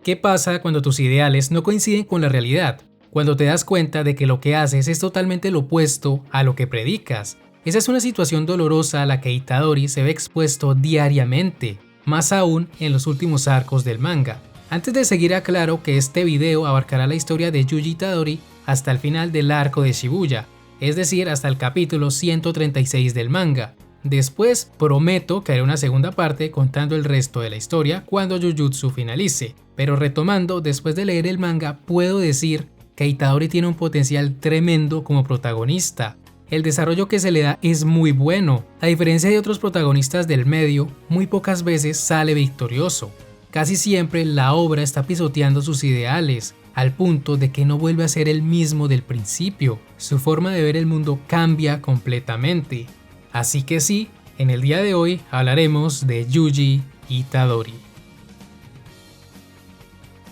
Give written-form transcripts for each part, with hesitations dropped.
¿Qué pasa cuando tus ideales no coinciden con la realidad? Cuando te das cuenta de que lo que haces es totalmente lo opuesto a lo que predicas. Esa es una situación dolorosa a la que Itadori se ve expuesto diariamente, más aún en los últimos arcos del manga. Antes de seguir, aclaro que este video abarcará la historia de Yuji Itadori hasta el final del arco de Shibuya, es decir, hasta el capítulo 136 del manga. Después prometo que haré una segunda parte contando el resto de la historia cuando Jujutsu finalice, pero retomando, después de leer el manga puedo decir que Itadori tiene un potencial tremendo como protagonista. El desarrollo que se le da es muy bueno, a diferencia de otros protagonistas del medio, muy pocas veces sale victorioso. Casi siempre la obra está pisoteando sus ideales, al punto de que no vuelve a ser el mismo del principio. Su forma de ver el mundo cambia completamente. Así que sí, en el día de hoy hablaremos de Yuji Itadori.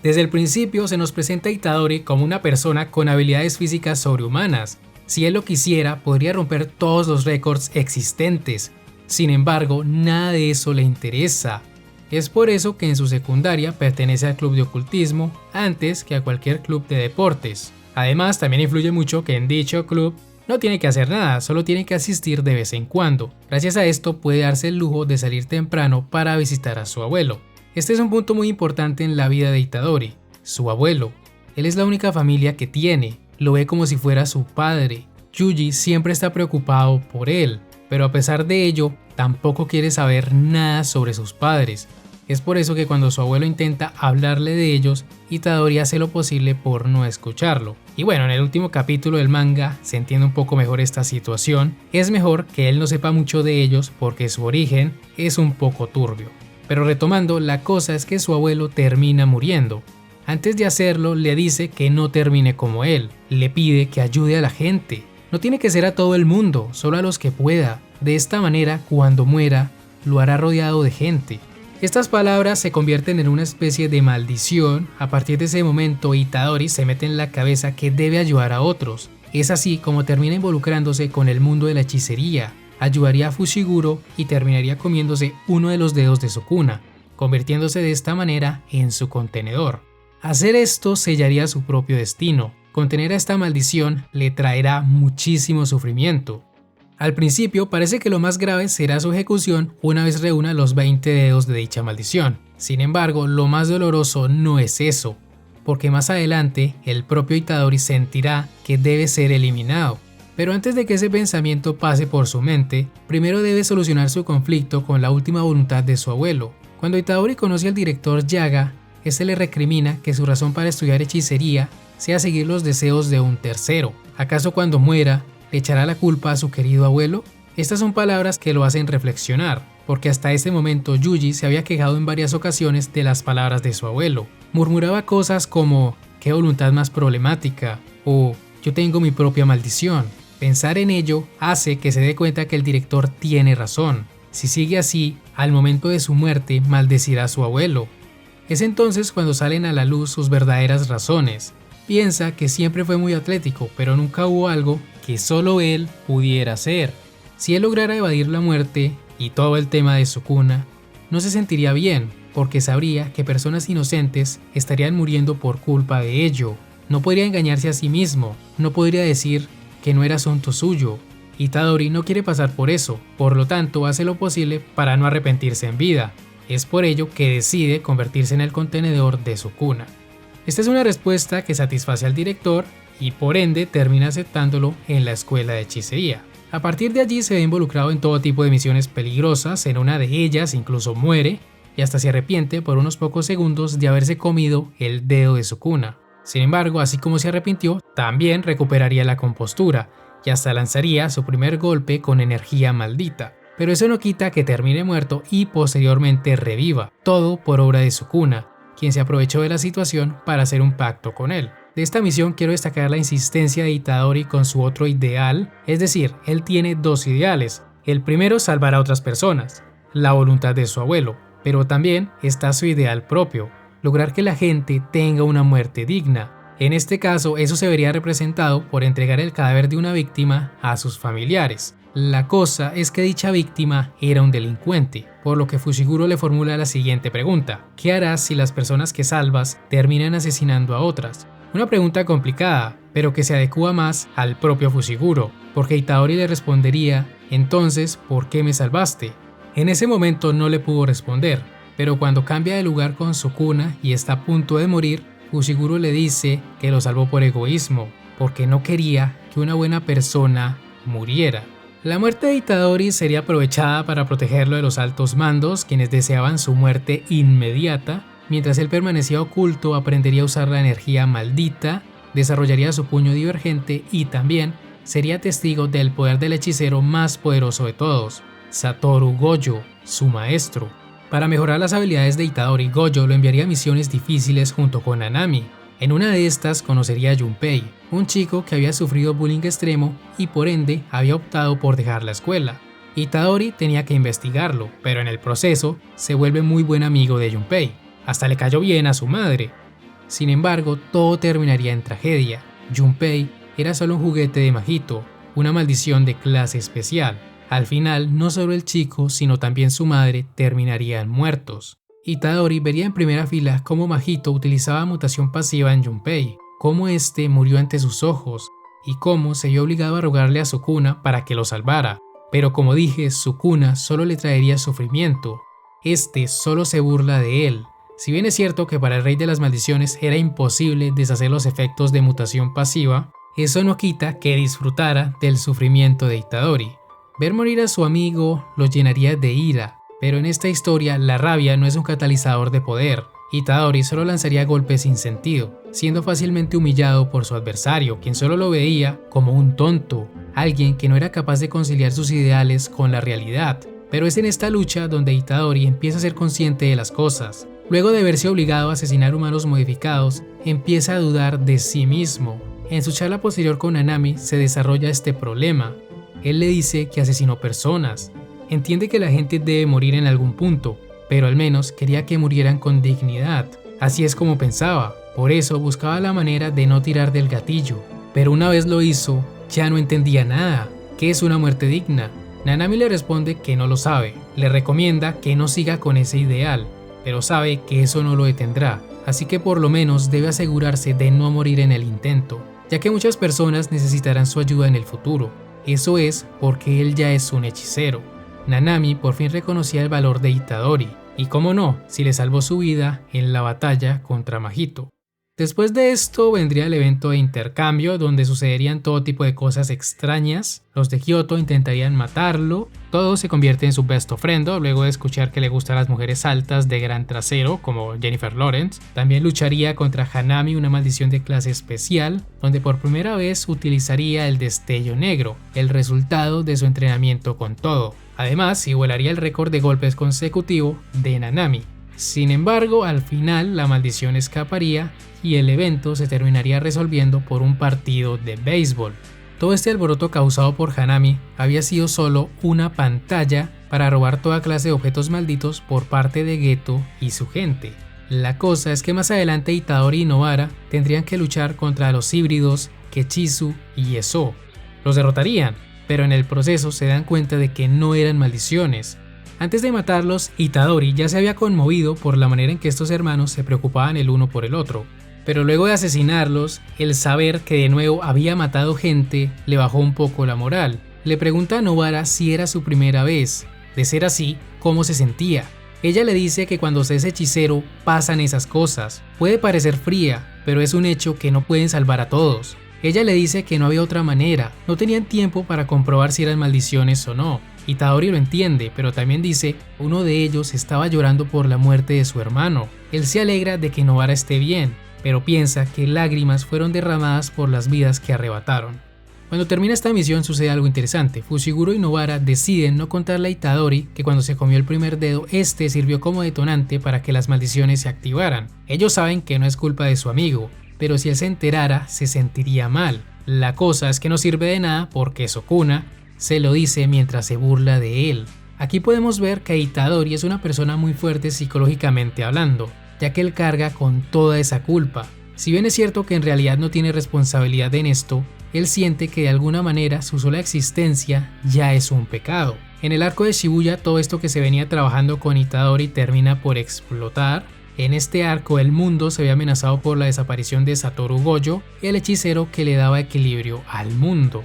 Desde el principio se nos presenta a Itadori como una persona con habilidades físicas sobrehumanas. Si él lo quisiera, podría romper todos los récords existentes. Sin embargo, nada de eso le interesa. Es por eso que en su secundaria pertenece al club de ocultismo antes que a cualquier club de deportes. Además, también influye mucho que en dicho club no tiene que hacer nada, solo tiene que asistir de vez en cuando. Gracias a esto puede darse el lujo de salir temprano para visitar a su abuelo. Este es un punto muy importante en la vida de Itadori, su abuelo. Él es la única familia que tiene, lo ve como si fuera su padre. Yuji siempre está preocupado por él, pero a pesar de ello, tampoco quiere saber nada sobre sus padres. Es por eso que cuando su abuelo intenta hablarle de ellos, Itadori hace lo posible por no escucharlo. Y bueno, en el último capítulo del manga se entiende un poco mejor esta situación. Es mejor que él no sepa mucho de ellos porque su origen es un poco turbio. Pero retomando, la cosa es que su abuelo termina muriendo. Antes de hacerlo, le dice que no termine como él. Le pide que ayude a la gente. No tiene que ser a todo el mundo, solo a los que pueda. De esta manera, cuando muera, lo hará rodeado de gente. Estas palabras se convierten en una especie de maldición. A partir de ese momento, Itadori se mete en la cabeza que debe ayudar a otros. Es así como termina involucrándose con el mundo de la hechicería. Ayudaría a Fushiguro y terminaría comiéndose uno de los dedos de Sukuna, convirtiéndose de esta manera en su contenedor. Hacer esto sellaría su propio destino. Contener a esta maldición le traerá muchísimo sufrimiento. Al principio parece que lo más grave será su ejecución una vez reúna los 20 dedos de dicha maldición. Sin embargo, lo más doloroso no es eso, porque más adelante el propio Itadori sentirá que debe ser eliminado. Pero antes de que ese pensamiento pase por su mente, primero debe solucionar su conflicto con la última voluntad de su abuelo. Cuando Itadori conoce al director Yaga, este le recrimina que su razón para estudiar hechicería sea seguir los deseos de un tercero. ¿Acaso cuando muera le echará la culpa a su querido abuelo? Estas son palabras que lo hacen reflexionar, porque hasta ese momento Yuji se había quejado en varias ocasiones de las palabras de su abuelo. Murmuraba cosas como «qué voluntad más problemática» o «yo tengo mi propia maldición». Pensar en ello hace que se dé cuenta que el director tiene razón. Si sigue así, al momento de su muerte maldecirá a su abuelo. Es entonces cuando salen a la luz sus verdaderas razones. Piensa que siempre fue muy atlético, pero nunca hubo algo que solo él pudiera hacer. Si él lograra evadir la muerte y todo el tema de Sukuna, no se sentiría bien, porque sabría que personas inocentes estarían muriendo por culpa de ello. No podría engañarse a sí mismo, no podría decir que no era asunto suyo. Itadori no quiere pasar por eso, por lo tanto hace lo posible para no arrepentirse en vida. Es por ello que decide convertirse en el contenedor de Sukuna. Esta es una respuesta que satisface al director y por ende termina aceptándolo en la escuela de hechicería. A partir de allí se ve involucrado en todo tipo de misiones peligrosas, en una de ellas incluso muere y hasta se arrepiente por unos pocos segundos de haberse comido el dedo de Sukuna. Sin embargo, así como se arrepintió, también recuperaría la compostura y hasta lanzaría su primer golpe con energía maldita. Pero eso no quita que termine muerto y posteriormente reviva, todo por obra de Sukuna, quien se aprovechó de la situación para hacer un pacto con él. De esta misión quiero destacar la insistencia de Itadori con su otro ideal, es decir, él tiene dos ideales. El primero, salvar a otras personas, la voluntad de su abuelo, pero también está su ideal propio, lograr que la gente tenga una muerte digna. En este caso, eso se vería representado por entregar el cadáver de una víctima a sus familiares. La cosa es que dicha víctima era un delincuente, por lo que Fushiguro le formula la siguiente pregunta: ¿qué harás si las personas que salvas terminan asesinando a otras? Una pregunta complicada, pero que se adecua más al propio Fushiguro, porque Itadori le respondería: entonces, ¿por qué me salvaste? En ese momento no le pudo responder, pero cuando cambia de lugar con Sukuna y está a punto de morir, Fushiguro le dice que lo salvó por egoísmo, porque no quería que una buena persona muriera. La muerte de Itadori sería aprovechada para protegerlo de los altos mandos, quienes deseaban su muerte inmediata. Mientras él permanecía oculto, aprendería a usar la energía maldita, desarrollaría su puño divergente y también sería testigo del poder del hechicero más poderoso de todos, Satoru Gojo, su maestro. Para mejorar las habilidades de Itadori, Gojo lo enviaría a misiones difíciles junto con Nanami. En una de estas conocería a Junpei, un chico que había sufrido bullying extremo y por ende había optado por dejar la escuela. Itadori tenía que investigarlo, pero en el proceso se vuelve muy buen amigo de Junpei. Hasta le cayó bien a su madre. Sin embargo, todo terminaría en tragedia. Junpei era solo un juguete de Mahito, una maldición de clase especial. Al final, no solo el chico, sino también su madre terminarían muertos. Itadori vería en primera fila cómo Mahito utilizaba mutación pasiva en Junpei, cómo este murió ante sus ojos y cómo se vio obligado a rogarle a Sukuna para que lo salvara. Pero como dije, Sukuna solo le traería sufrimiento. Este solo se burla de él. Si bien es cierto que para el rey de las maldiciones era imposible deshacer los efectos de mutación pasiva, eso no quita que disfrutara del sufrimiento de Itadori. Ver morir a su amigo lo llenaría de ira, pero en esta historia la rabia no es un catalizador de poder. Itadori solo lanzaría golpes sin sentido, siendo fácilmente humillado por su adversario, quien solo lo veía como un tonto, alguien que no era capaz de conciliar sus ideales con la realidad. Pero es en esta lucha donde Itadori empieza a ser consciente de las cosas. Luego de verse obligado a asesinar humanos modificados, empieza a dudar de sí mismo. En su charla posterior con Nanami se desarrolla este problema. Él le dice que asesinó personas. Entiende que la gente debe morir en algún punto, pero al menos quería que murieran con dignidad. Así es como pensaba, por eso buscaba la manera de no tirar del gatillo. Pero una vez lo hizo, ya no entendía nada. ¿Qué es una muerte digna? Nanami le responde que no lo sabe. Le recomienda que no siga con ese ideal, pero sabe que eso no lo detendrá, así que por lo menos debe asegurarse de no morir en el intento, ya que muchas personas necesitarán su ayuda en el futuro. Eso es porque él ya es un hechicero. Nanami por fin reconocía el valor de Itadori, y cómo no, si le salvó su vida en la batalla contra Mahito. Después de esto vendría el evento de intercambio, donde sucederían todo tipo de cosas extrañas. Los de Kyoto intentarían matarlo, todo se convierte en su best friend luego de escuchar que le gustan las mujeres altas de gran trasero, como Jennifer Lawrence. También lucharía contra Hanami, una maldición de clase especial, donde por primera vez utilizaría el destello negro, el resultado de su entrenamiento con todo. Además, igualaría el récord de golpes consecutivo de Nanami. Sin embargo, al final la maldición escaparía y el evento se terminaría resolviendo por un partido de béisbol. Todo este alboroto causado por Hanami había sido solo una pantalla para robar toda clase de objetos malditos por parte de Geto y su gente. La cosa es que más adelante Itadori y Nobara tendrían que luchar contra los híbridos Kechizu y Eso. Los derrotarían, pero en el proceso se dan cuenta de que no eran maldiciones. Antes de matarlos, Itadori ya se había conmovido por la manera en que estos hermanos se preocupaban el uno por el otro. Pero luego de asesinarlos, el saber que de nuevo había matado gente le bajó un poco la moral. Le pregunta a Nobara si era su primera vez. De ser así, ¿cómo se sentía? Ella le dice que cuando se es hechicero pasan esas cosas. Puede parecer fría, pero es un hecho que no pueden salvar a todos. Ella le dice que no había otra manera, no tenían tiempo para comprobar si eran maldiciones o no. Itadori lo entiende, pero también dice, uno de ellos estaba llorando por la muerte de su hermano. Él se alegra de que Nobara esté bien, pero piensa que lágrimas fueron derramadas por las vidas que arrebataron. Cuando termina esta misión sucede algo interesante. Fushiguro y Nobara deciden no contarle a Itadori que cuando se comió el primer dedo, este sirvió como detonante para que las maldiciones se activaran. Ellos saben que no es culpa de su amigo, pero si él se enterara, se sentiría mal. La cosa es que no sirve de nada porque Sukuna se lo dice mientras se burla de él. Aquí podemos ver que Itadori es una persona muy fuerte psicológicamente hablando, ya que él carga con toda esa culpa. Si bien es cierto que en realidad no tiene responsabilidad en esto, él siente que de alguna manera su sola existencia ya es un pecado. En el arco de Shibuya, todo esto que se venía trabajando con Itadori termina por explotar. En este arco el mundo se ve amenazado por la desaparición de Satoru Gojo, el hechicero que le daba equilibrio al mundo.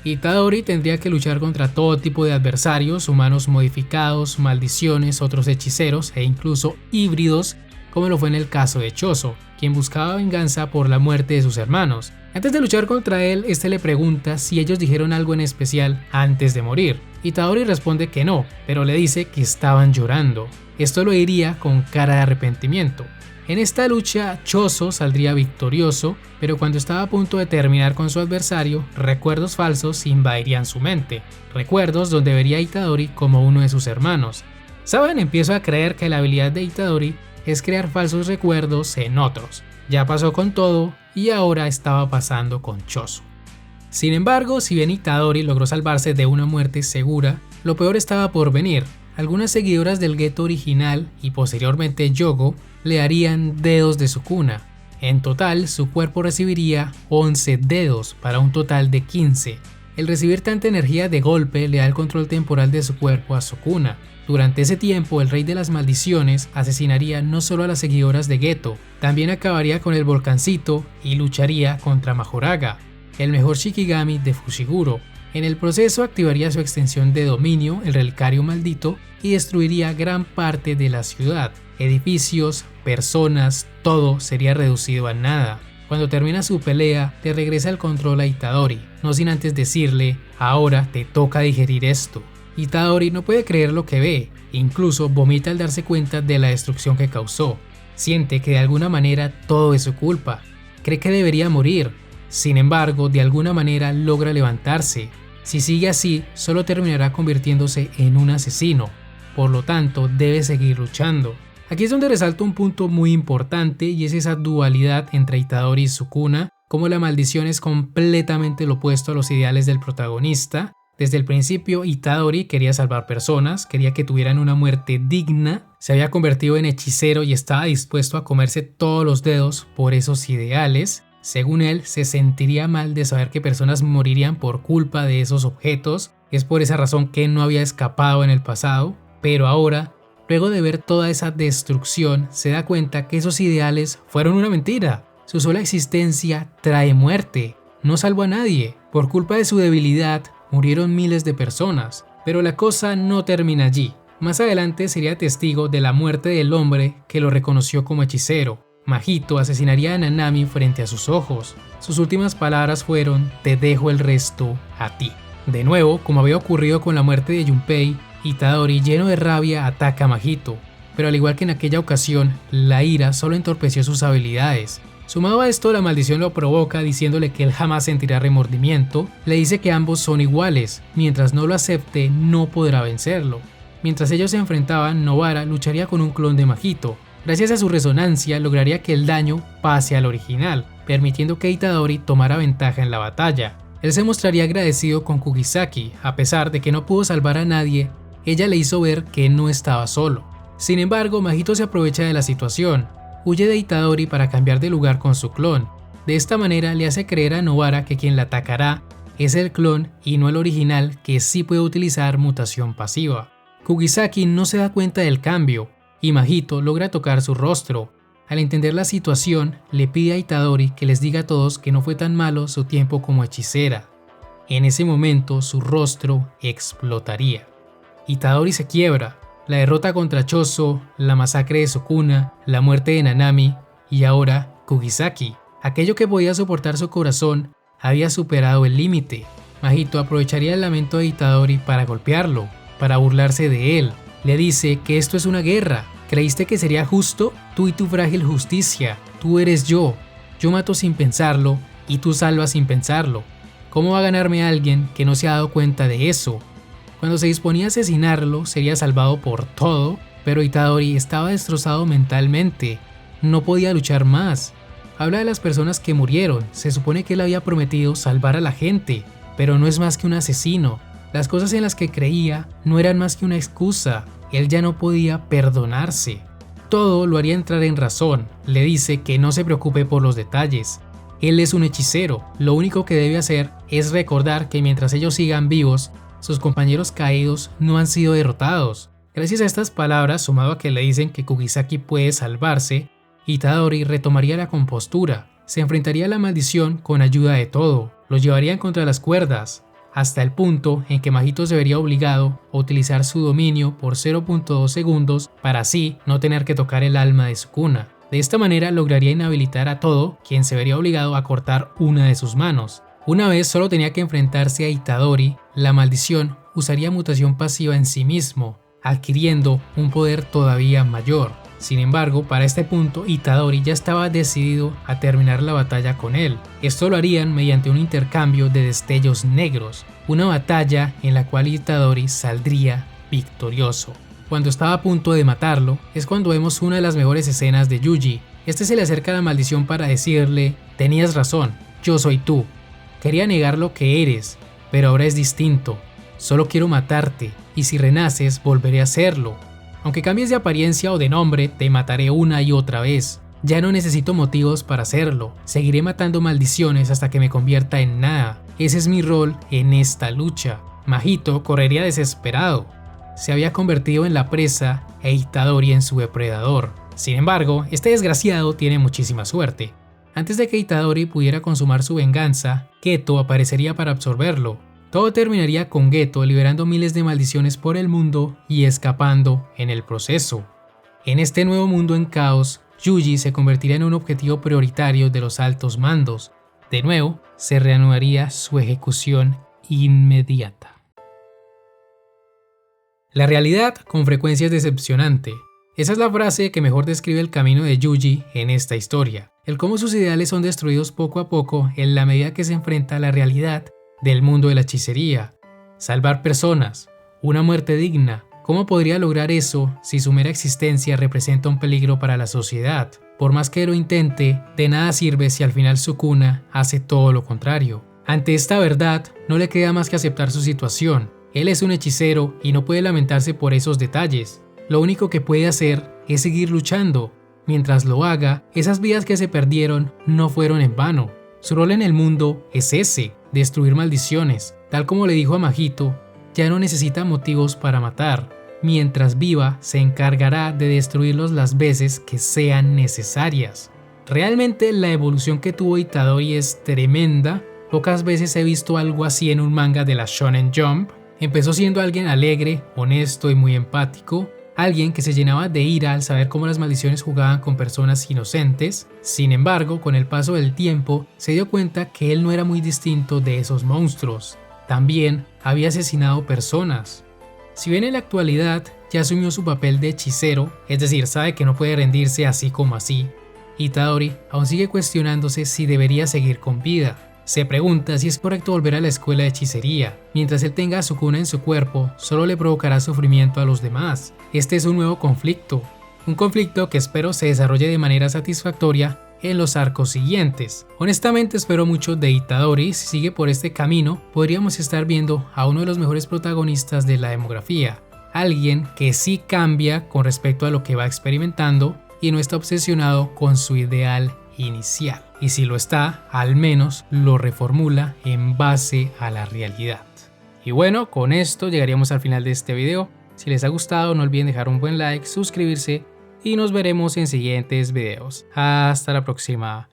Itadori tendría que luchar contra todo tipo de adversarios, humanos modificados, maldiciones, otros hechiceros e incluso híbridos, como lo fue en el caso de Choso, quien buscaba venganza por la muerte de sus hermanos. Antes de luchar contra él, este le pregunta si ellos dijeron algo en especial antes de morir. Itadori responde que no, pero le dice que estaban llorando. Esto lo diría con cara de arrepentimiento. En esta lucha, Choso saldría victorioso, pero cuando estaba a punto de terminar con su adversario, recuerdos falsos invadirían su mente. Recuerdos donde vería a Itadori como uno de sus hermanos. ¿Saben? Empiezo a creer que la habilidad de Itadori es crear falsos recuerdos en otros. Ya pasó con todo y ahora estaba pasando con Choso. Sin embargo, si bien Itadori logró salvarse de una muerte segura, lo peor estaba por venir. Algunas seguidoras del gueto original y posteriormente Yogo le harían dedos de Sukuna. En total, su cuerpo recibiría 11 dedos para un total de 15. El recibir tanta energía de golpe le da el control temporal de su cuerpo a Sukuna. Durante ese tiempo, el rey de las maldiciones asesinaría no solo a las seguidoras de Geto, también acabaría con el volcancito y lucharía contra Majoraga, el mejor Shikigami de Fushiguro. En el proceso activaría su extensión de dominio, el relicario maldito, y destruiría gran parte de la ciudad. Edificios, personas, todo sería reducido a nada. Cuando termina su pelea, le regresa el control a Itadori, no sin antes decirle: ahora te toca digerir esto. Itadori no puede creer lo que ve, incluso vomita al darse cuenta de la destrucción que causó. Siente que de alguna manera todo es su culpa, cree que debería morir. Sin embargo, de alguna manera logra levantarse. Si sigue así, solo terminará convirtiéndose en un asesino, por lo tanto debe seguir luchando. Aquí es donde resalta un punto muy importante y es esa dualidad entre Itadori y Sukuna, como la maldición es completamente lo opuesto a los ideales del protagonista. Desde el principio, Itadori quería salvar personas, quería que tuvieran una muerte digna, se había convertido en hechicero y estaba dispuesto a comerse todos los dedos por esos ideales. Según él, se sentiría mal de saber que personas morirían por culpa de esos objetos, es por esa razón que no había escapado en el pasado, pero ahora, luego de ver toda esa destrucción, se da cuenta que esos ideales fueron una mentira. Su sola existencia trae muerte, no salvó a nadie, por culpa de su debilidad, murieron miles de personas, pero la cosa no termina allí. Más adelante sería testigo de la muerte del hombre que lo reconoció como hechicero. Mahito asesinaría a Nanami frente a sus ojos. Sus últimas palabras fueron: te dejo el resto a ti. De nuevo, como había ocurrido con la muerte de Junpei, Itadori, lleno de rabia, ataca a Mahito, pero al igual que en aquella ocasión, la ira solo entorpeció sus habilidades. Sumado a esto, la maldición lo provoca diciéndole que él jamás sentirá remordimiento, le dice que ambos son iguales, mientras no lo acepte no podrá vencerlo. Mientras ellos se enfrentaban, Nobara lucharía con un clon de Mahito. Gracias a su resonancia lograría que el daño pase al original, permitiendo que Itadori tomara ventaja en la batalla. Él se mostraría agradecido con Kugisaki, a pesar de que no pudo salvar a nadie, ella le hizo ver que no estaba solo. Sin embargo, Mahito se aprovecha de la situación, huye de Itadori para cambiar de lugar con su clon. De esta manera le hace creer a Nobara que quien la atacará es el clon y no el original, que sí puede utilizar mutación pasiva. Kugisaki no se da cuenta del cambio, y Mahito logra tocar su rostro. Al entender la situación, le pide a Itadori que les diga a todos que no fue tan malo su tiempo como hechicera. En ese momento su rostro explotaría. Itadori se quiebra, la derrota contra Choso, la masacre de Sukuna, la muerte de Nanami y ahora Kugisaki. Aquello que podía soportar su corazón había superado el límite. Mahito aprovecharía el lamento de Itadori para golpearlo, para burlarse de él. Le dice que esto es una guerra. ¿Creíste que sería justo? Tú y tu frágil justicia. Tú eres yo. Yo mato sin pensarlo y tú salvas sin pensarlo. ¿Cómo va a ganarme alguien que no se ha dado cuenta de eso? Cuando se disponía a asesinarlo, sería salvado por todo, pero Itadori estaba destrozado mentalmente. No podía luchar más. Habla de las personas que murieron. Se supone que él había prometido salvar a la gente, pero no es más que un asesino. Las cosas en las que creía no eran más que una excusa. Él ya no podía perdonarse. Todo lo haría entrar en razón. Le dice que no se preocupe por los detalles. Él es un hechicero, lo único que debe hacer es recordar que mientras ellos sigan vivos, sus compañeros caídos no han sido derrotados. Gracias a estas palabras, sumado a que le dicen que Kugisaki puede salvarse, Itadori retomaría la compostura, se enfrentaría a la maldición con ayuda de todo, lo llevarían contra las cuerdas, hasta el punto en que Mahito se vería obligado a utilizar su dominio por 0.2 segundos para así no tener que tocar el alma de Sukuna. De esta manera lograría inhabilitar a todo quien se vería obligado a cortar una de sus manos. Una vez solo tenía que enfrentarse a Itadori, la maldición usaría mutación pasiva en sí mismo, adquiriendo un poder todavía mayor. Sin embargo, para este punto Itadori ya estaba decidido a terminar la batalla con él. Esto lo harían mediante un intercambio de destellos negros, una batalla en la cual Itadori saldría victorioso. Cuando estaba a punto de matarlo, es cuando vemos una de las mejores escenas de Yuji. Este se le acerca a la maldición para decirle: tenías razón, yo soy tú. Quería negar lo que eres, pero ahora es distinto. Solo quiero matarte, y si renaces volveré a hacerlo. Aunque cambies de apariencia o de nombre, te mataré una y otra vez. Ya no necesito motivos para hacerlo. Seguiré matando maldiciones hasta que me convierta en nada. Ese es mi rol en esta lucha. Mahito correría desesperado. Se había convertido en la presa e Itadori en su depredador. Sin embargo, este desgraciado tiene muchísima suerte. Antes de que Itadori pudiera consumar su venganza, Geto aparecería para absorberlo. Todo terminaría con Geto liberando miles de maldiciones por el mundo y escapando en el proceso. En este nuevo mundo en caos, Yuji se convertiría en un objetivo prioritario de los altos mandos. De nuevo, se reanudaría su ejecución inmediata. La realidad con frecuencia es decepcionante. Esa es la frase que mejor describe el camino de Yuji en esta historia. El cómo sus ideales son destruidos poco a poco en la medida que se enfrenta a la realidad del mundo de la hechicería. Salvar personas, una muerte digna. ¿Cómo podría lograr eso si su mera existencia representa un peligro para la sociedad? Por más que lo intente, de nada sirve si al final Sukuna hace todo lo contrario. Ante esta verdad, no le queda más que aceptar su situación. Él es un hechicero y no puede lamentarse por esos detalles. Lo único que puede hacer es seguir luchando. Mientras lo haga, esas vidas que se perdieron no fueron en vano. Su rol en el mundo es ese, destruir maldiciones. Tal como le dijo a Mahito, ya no necesita motivos para matar. Mientras viva, se encargará de destruirlos las veces que sean necesarias. Realmente la evolución que tuvo Itadori es tremenda. Pocas veces he visto algo así en un manga de la Shonen Jump. Empezó siendo alguien alegre, honesto y muy empático. Alguien que se llenaba de ira al saber cómo las maldiciones jugaban con personas inocentes. Sin embargo, con el paso del tiempo, se dio cuenta que él no era muy distinto de esos monstruos. También había asesinado personas. Si bien en la actualidad ya asumió su papel de hechicero, es decir, sabe que no puede rendirse así como así, Itadori aún sigue cuestionándose si debería seguir con vida. Se pregunta si es correcto volver a la escuela de hechicería. Mientras él tenga a Sukuna en su cuerpo, solo le provocará sufrimiento a los demás. Este es un nuevo conflicto. Un conflicto que espero se desarrolle de manera satisfactoria en los arcos siguientes. Honestamente espero mucho de Itadori. Si sigue por este camino, podríamos estar viendo a uno de los mejores protagonistas de la demografía. Alguien que sí cambia con respecto a lo que va experimentando y no está obsesionado con su ideal inicial. Y si lo está, al menos lo reformula en base a la realidad. Y bueno, con esto llegaríamos al final de este video. Si les ha gustado, no olviden dejar un buen like, suscribirse y nos veremos en siguientes videos. Hasta la próxima.